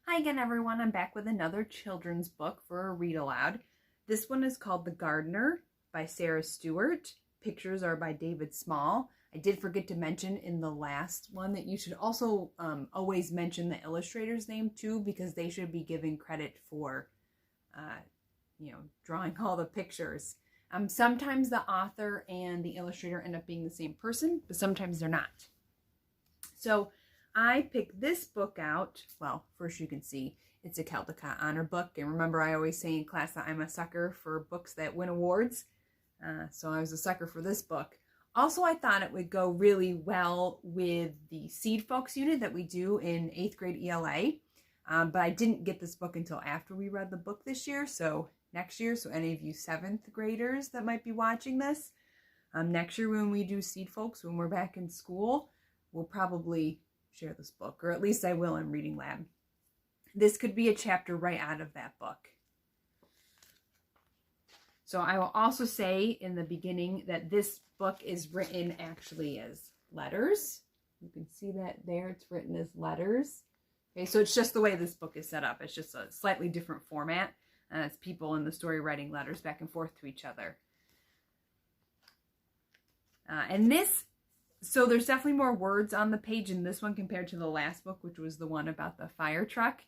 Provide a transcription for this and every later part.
Hi again, everyone. I'm back with another children's book for a read aloud. This one is called The Gardener by Sarah Stewart. Pictures are by David Small. I did forget to mention in the last one that you should also always mention the illustrator's name too, because they should be given credit for, drawing all the pictures. Sometimes the author and the illustrator end up being the same person, but sometimes they're not. So I picked this book out. Well, first you can see it's a Caldecott Honor book. And remember, I always say in class that I'm a sucker for books that win awards. So I was a sucker for this book. Also, I thought it would go really well with the Seed Folks unit that we do in 8th grade ELA. But I didn't get this book until after we read the book this year. So next year, so any of you 7th graders that might be watching this, next year when we do Seed Folks, when we're back in school, we'll probably share this book, or at least I will in Reading Lab. This could be a chapter right out of that book. So I will also say in the beginning that this book is written actually as letters. You can see that there, it's written as letters. Okay, so it's just the way this book is set up. It's just a slightly different format. It's people in the story writing letters back and forth to each other. So there's definitely more words on the page in this one compared to the last book, which was the one about the fire truck.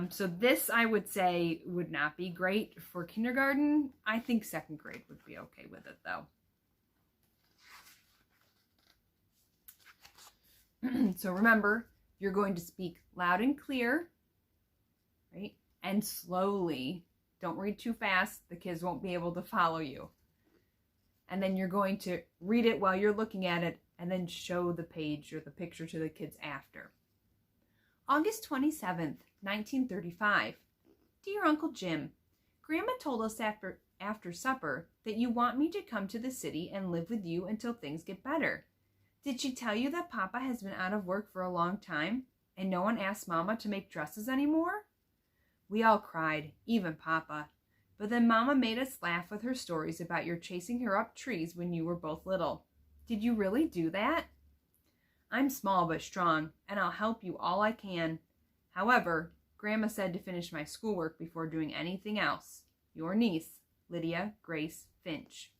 So this, I would say, would not be great for kindergarten. I think 2nd grade would be okay with it, though. So remember, you're going to speak loud and clear, right? And slowly. Don't read too fast. The kids won't be able to follow you. And then you're going to read it while you're looking at it, and then show the page or the picture to the kids after. August 27th, 1935. Dear Uncle Jim, Grandma told us after supper that you want me to come to the city and live with you until things get better. Did she tell you that Papa has been out of work for a long time and no one asked Mama to make dresses anymore? We all cried, even Papa. But then Mama made us laugh with her stories about your chasing her up trees when you were both little. Did you really do that? I'm small but strong, and I'll help you all I can. However, Grandma said to finish my schoolwork before doing anything else. Your niece, Lydia Grace Finch.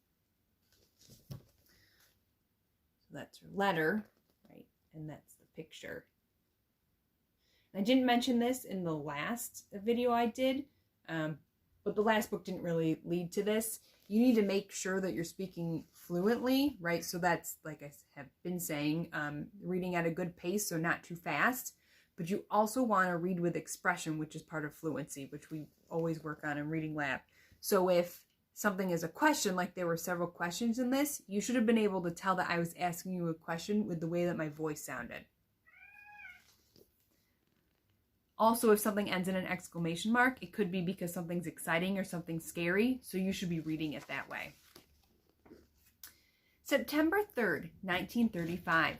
So that's her letter, right? And that's the picture. And I didn't mention this in the last video I did, but the last book didn't really lead to this. You need to make sure that you're speaking fluently, right? So that's, like I have been saying, reading at a good pace, so not too fast. But you also want to read with expression, which is part of fluency, which we always work on in Reading Lab. So if something is a question, like there were several questions in this, you should have been able to tell that I was asking you a question with the way that my voice sounded. Also, if something ends in an exclamation mark, it could be because something's exciting or something scary, so you should be reading it that way. September 3rd, 1935.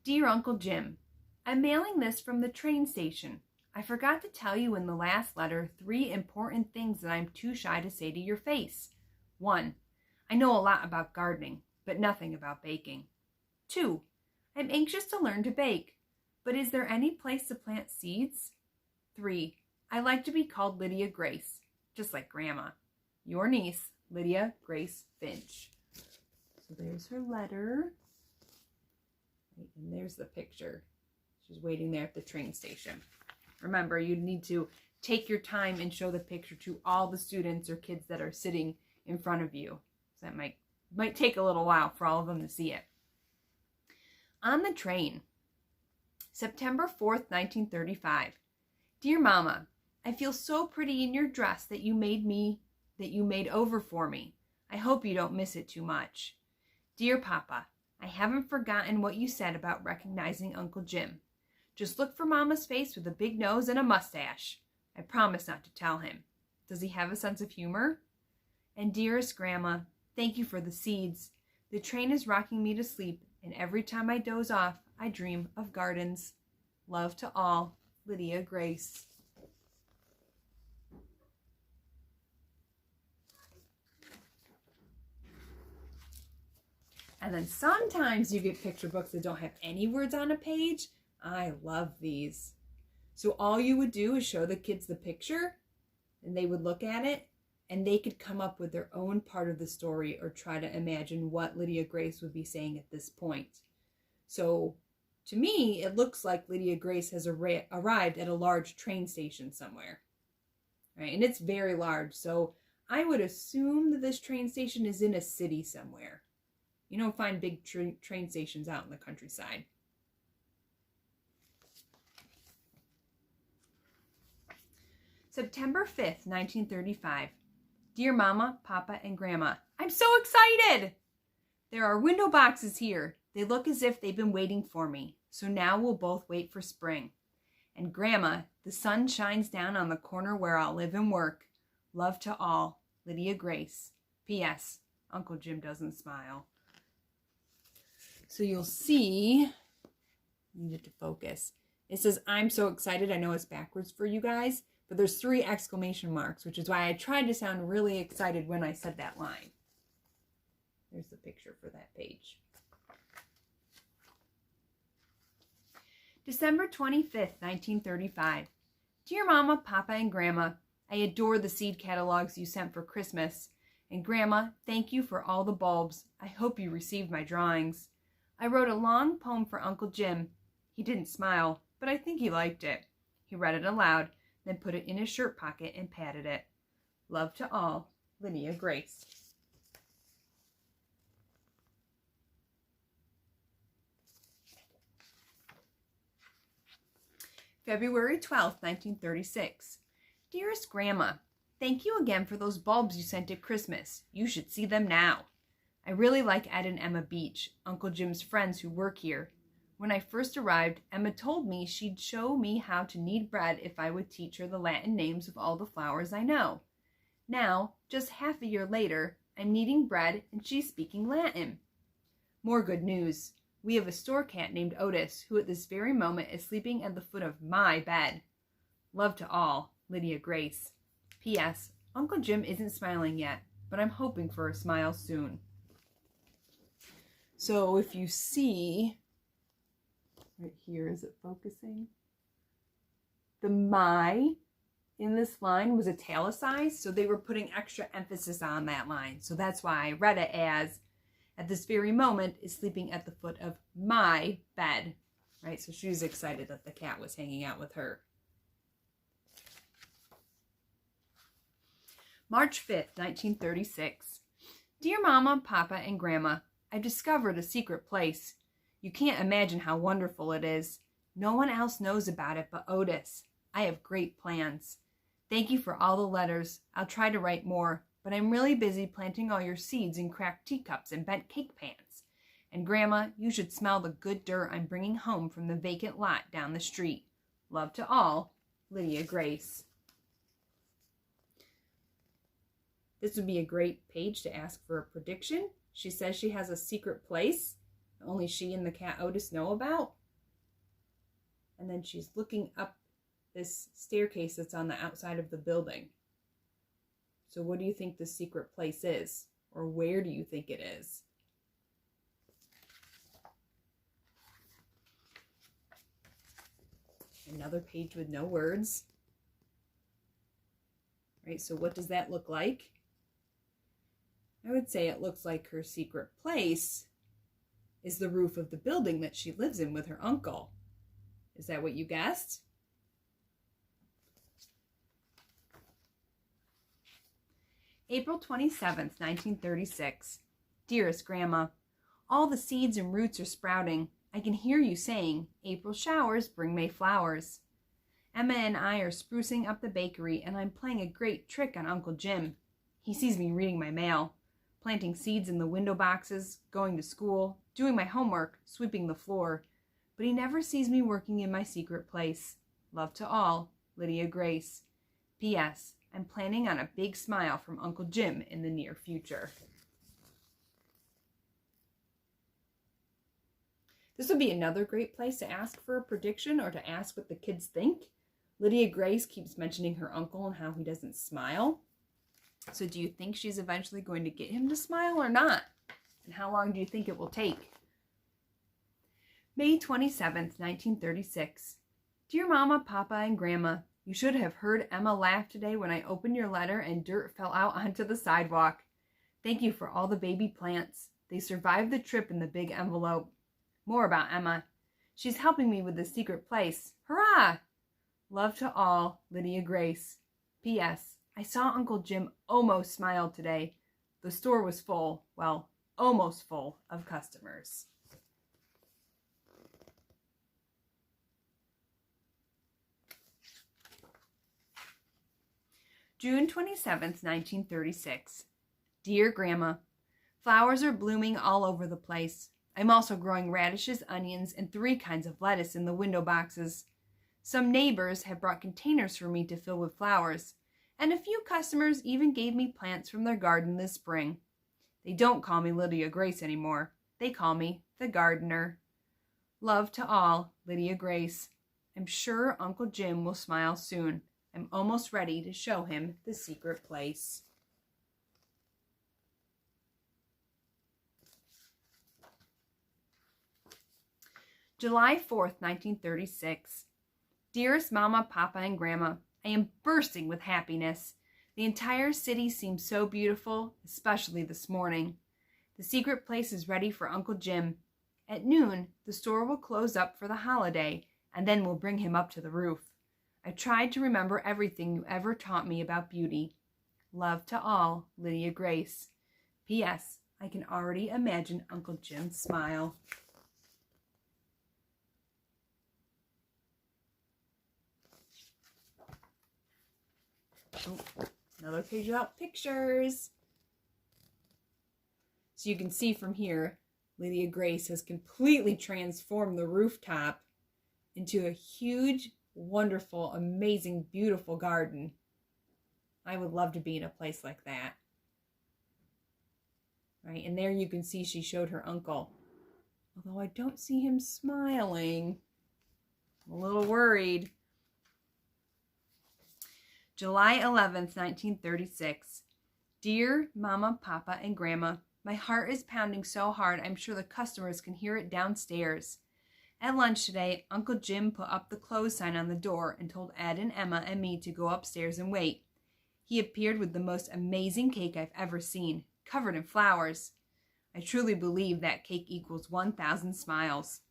Dear Uncle Jim, I'm mailing this from the train station. I forgot to tell you in the last letter 3 important things that I'm too shy to say to your face. 1. I know a lot about gardening, but nothing about baking. 2. I'm anxious to learn to bake. But is there any place to plant seeds? 3. I like to be called Lydia Grace, just like Grandma. Your niece, Lydia Grace Finch. So there's her letter. And there's the picture. She's waiting there at the train station. Remember, you need to take your time and show the picture to all the students or kids that are sitting in front of you. So that might take a little while for all of them to see it. On the train. September 4th, 1935. Dear Mama, I feel so pretty in your dress that you made over for me. I hope you don't miss it too much. Dear Papa, I haven't forgotten what you said about recognizing Uncle Jim. Just look for Mama's face with a big nose and a mustache. I promise not to tell him. Does he have a sense of humor? And dearest Grandma, thank you for the seeds. The train is rocking me to sleep, and every time I doze off, I dream of gardens. Love to all, Lydia Grace. And then sometimes you get picture books that don't have any words on a page. I love these. So all you would do is show the kids the picture, and they would look at it, and they could come up with their own part of the story or try to imagine what Lydia Grace would be saying at this point. So to me, it looks like Lydia Grace has arrived at a large train station somewhere, right? And it's very large, so I would assume that this train station is in a city somewhere. You don't find big train stations out in the countryside. September 5th, 1935. Dear Mama, Papa, and Grandma, I'm so excited! There are window boxes here. They look as if they've been waiting for me. So now we'll both wait for spring. And Grandma, the sun shines down on the corner where I'll live and work. Love to all, Lydia Grace. P.S. Uncle Jim doesn't smile. So you'll see, I need it to focus. It says, I'm so excited. I know it's backwards for you guys, but there's 3 exclamation marks, which is why I tried to sound really excited when I said that line. There's the picture for that page. December 25th, 1935. Dear Mama, Papa, and Grandma, I adore the seed catalogs you sent for Christmas. And Grandma, thank you for all the bulbs. I hope you received my drawings. I wrote a long poem for Uncle Jim. He didn't smile, but I think he liked it. He read it aloud, then put it in his shirt pocket and patted it. Love to all, Lydia Grace. February 12th, 1936. Dearest Grandma, thank you again for those bulbs you sent at Christmas. You should see them now. I really like Ed and Emma Beach, Uncle Jim's friends who work here. When I first arrived, Emma told me she'd show me how to knead bread if I would teach her the Latin names of all the flowers I know. Now, just half a year later, I'm kneading bread and she's speaking Latin. More good news. We have a store cat named Otis, who at this very moment is sleeping at the foot of my bed. Love to all, Lydia Grace. P.S. Uncle Jim isn't smiling yet, but I'm hoping for a smile soon. So if you see, right here, is it focusing? The my in this line was italicized, so they were putting extra emphasis on that line. So that's why I read it as, at this very moment, is sleeping at the foot of my bed, right? So she was excited that the cat was hanging out with her. March 5th, 1936. Dear Mama, Papa, and Grandma, I've discovered a secret place. You can't imagine how wonderful it is. No one else knows about it but Otis. I have great plans. Thank you for all the letters. I'll try to write more, but I'm really busy planting all your seeds in cracked teacups and bent cake pans. And Grandma, you should smell the good dirt I'm bringing home from the vacant lot down the street. Love to all, Lydia Grace. This would be a great page to ask for a prediction. She says she has a secret place only she and the cat Otis know about. And then she's looking up this staircase that's on the outside of the building. So what do you think the secret place is? Or where do you think it is? Another page with no words. Right, so what does that look like? I would say it looks like her secret place is the roof of the building that she lives in with her uncle. Is that what you guessed? April 27th, 1936. Dearest Grandma, all the seeds and roots are sprouting. I can hear you saying, April showers bring May flowers. Emma and I are sprucing up the bakery, and I'm playing a great trick on Uncle Jim. He sees me reading my mail, planting seeds in the window boxes, going to school, doing my homework, sweeping the floor. But he never sees me working in my secret place. Love to all, Lydia Grace. P.S. I'm planning on a big smile from Uncle Jim in the near future. This would be another great place to ask for a prediction or to ask what the kids think. Lydia Grace keeps mentioning her uncle and how he doesn't smile. So do you think she's eventually going to get him to smile or not? And how long do you think it will take? May 27th, 1936. Dear Mama, Papa, and Grandma, you should have heard Emma laugh today when I opened your letter and dirt fell out onto the sidewalk. Thank you for all the baby plants. They survived the trip in the big envelope. More about Emma. She's helping me with the secret place. Hurrah! Love to all, Lydia Grace. P.S. I saw Uncle Jim almost smile today. The store was full, well, almost full of customers. June 27th, 1936. Dear Grandma, flowers are blooming all over the place. I'm also growing radishes, onions, and 3 kinds of lettuce in the window boxes. Some neighbors have brought containers for me to fill with flowers, and a few customers even gave me plants from their garden this spring. They don't call me Lydia Grace anymore. They call me the gardener. Love to all, Lydia Grace. I'm sure Uncle Jim will smile soon. I'm almost ready to show him the secret place. July 4th, 1936. Dearest Mama, Papa, and Grandma, I am bursting with happiness. The entire city seems so beautiful, especially this morning. The secret place is ready for Uncle Jim. At noon, the store will close up for the holiday, and then we'll bring him up to the roof. I tried to remember everything you ever taught me about beauty. Love to all, Lydia Grace. P.S. I can already imagine Uncle Jim's smile. Oh, another page without pictures. So you can see from here, Lydia Grace has completely transformed the rooftop into a huge, wonderful, amazing, beautiful garden. I would love to be in a place like that. Right, and there you can see she showed her uncle. Although I don't see him smiling. I'm a little worried. July 11th, 1936. Dear Mama, Papa, and Grandma, my heart is pounding so hard I'm sure the customers can hear it downstairs. At lunch today, Uncle Jim put up the close sign on the door and told Ed and Emma and me to go upstairs and wait. He appeared with the most amazing cake I've ever seen, covered in flowers. I truly believe that cake equals 1,000 smiles.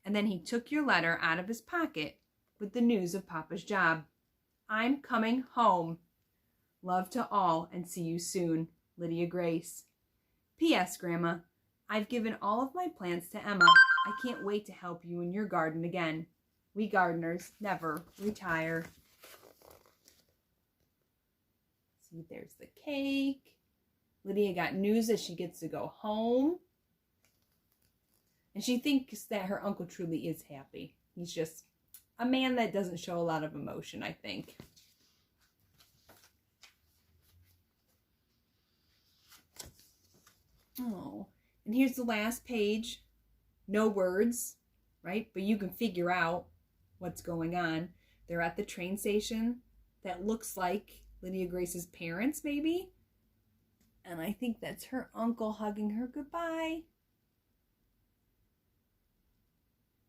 And then he took your letter out of his pocket with the news of Papa's job. I'm coming home. Love to all and see you soon, Lydia Grace. P.S. Grandma, I've given all of my plants to Emma. I can't wait to help you in your garden again. We gardeners never retire. See, there's the cake. Lydia got news that she gets to go home. And she thinks that her uncle truly is happy. He's just a man that doesn't show a lot of emotion, I think. Oh, and here's the last page. No words, right? But you can figure out what's going on. They're at the train station. That looks like Lydia Grace's parents, maybe. And I think that's her uncle hugging her goodbye.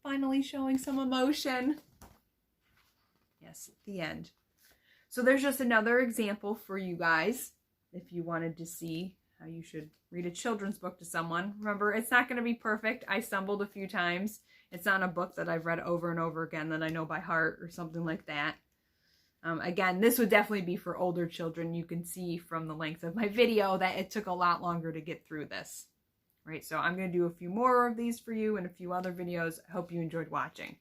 Finally showing some emotion. Yes, the end. So there's just another example for you guys if you wanted to see how you should read a children's book to someone. Remember, it's not going to be perfect. I stumbled a few times. It's not a book that I've read over and over again that I know by heart or something like that. Again, this would definitely be for older children. You can see from the length of my video that it took a lot longer to get through this. Right, so I'm going to do a few more of these for you and a few other videos. I hope you enjoyed watching.